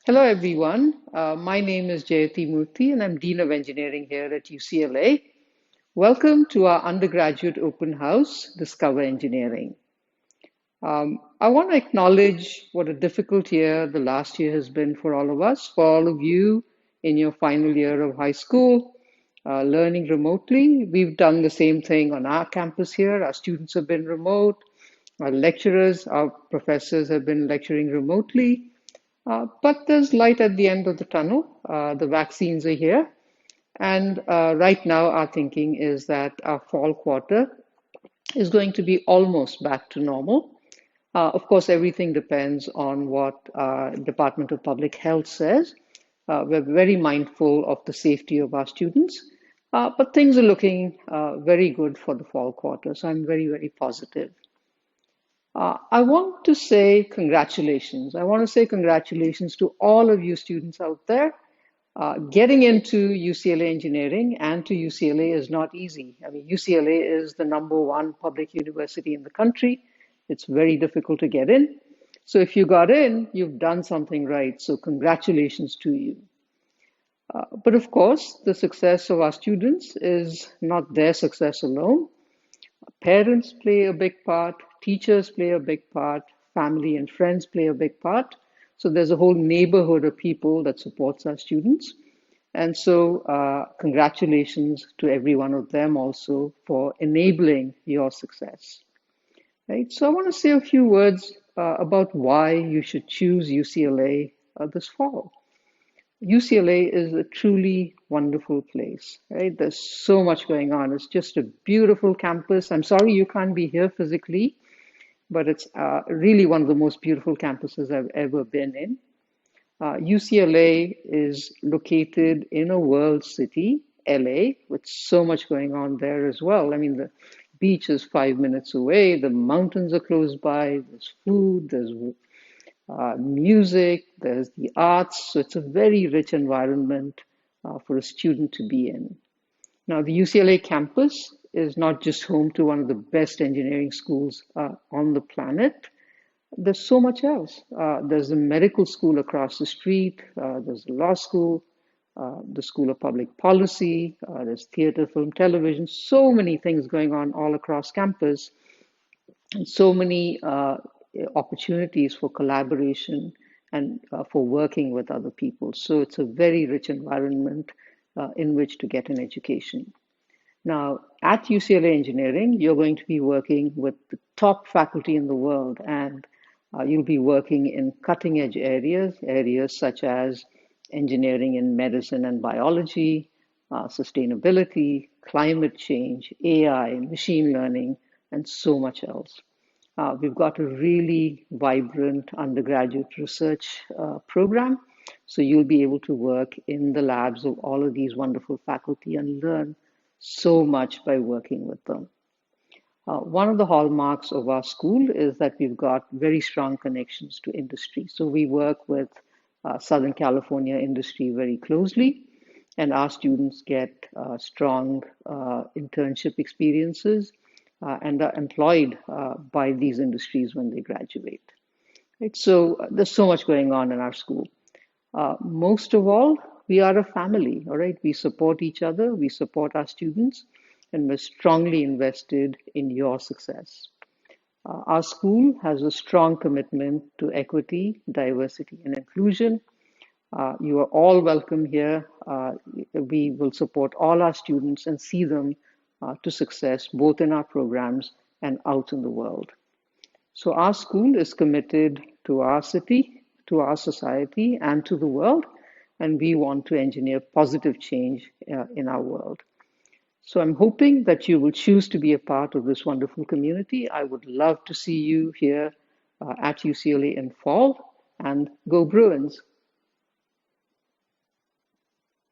Hello, everyone. My name is Jayati Murthy, and I'm Dean of Engineering here at UCLA. Welcome to our undergraduate open house, Discover Engineering. I want to acknowledge what a difficult year the last year has been for all of us, for all of you in your final year of high school, learning remotely. We've done the same thing on our campus here. Our students have been remote, our lecturers, our professors have been lecturing remotely. But there's light at the end of the tunnel. The vaccines are here. And right now, our thinking is that our fall quarter is going to be almost back to normal. Of course, everything depends on what Department of Public Health says. We're very mindful of the safety of our students, but things are looking very good for the fall quarter. So I'm very, very positive. I want to say congratulations. I want to say congratulations to all of you students out there. Getting into UCLA engineering and to UCLA is not easy. I mean, UCLA is the number one public university in the country. It's very difficult to get in. So if you got in, you've done something right. So congratulations to you. But of course, the success of our students is not their success alone. Parents play a big part, teachers play a big part, family and friends play a big part. So there's a whole neighborhood of people that supports our students. And so, congratulations to every one of them also for enabling your success. Right? So, I want to say a few words about why you should choose UCLA this fall. UCLA is a truly wonderful place, right? There's so much going on. It's just a beautiful campus. I'm sorry you can't be here physically, but it's really one of the most beautiful campuses I've ever been in. UCLA is located in a world city, LA, with so much going on there as well. I mean, the beach is 5 minutes away, the mountains are close by, there's food, there's music, there's the arts. So it's a very rich environment for a student to be in. Now, the UCLA campus is not just home to one of the best engineering schools on the planet. There's so much else. There's the medical school across the street. There's the law school, the School of Public Policy. There's theater, film, television. So many things going on all across campus, and so many opportunities for collaboration and for working with other people. So it's a very rich environment in which to get an education. Now, at UCLA Engineering, you're going to be working with the top faculty in the world, and you'll be working in cutting edge areas, areas such as engineering in medicine and biology, sustainability, climate change, AI, machine learning, and so much else. We've got a really vibrant undergraduate research program. So you'll be able to work in the labs of all of these wonderful faculty and learn so much by working with them. One of the hallmarks of our school is that we've got very strong connections to industry. So we work with Southern California industry very closely, and our students get strong internship experiences and are employed by these industries when they graduate. Right? So there's so much going on in our school. Most of all, we are a family, all right? We support each other, we support our students, and we're strongly invested in your success. Our school has a strong commitment to equity, diversity, and inclusion. You are all welcome here. We will support all our students and see them to success, both in our programs and out in the world. So our school is committed to our city, to our society, and to the world, and we want to engineer positive change in our world. So I'm hoping that you will choose to be a part of this wonderful community. I would love to see you here at UCLA in fall, and go Bruins.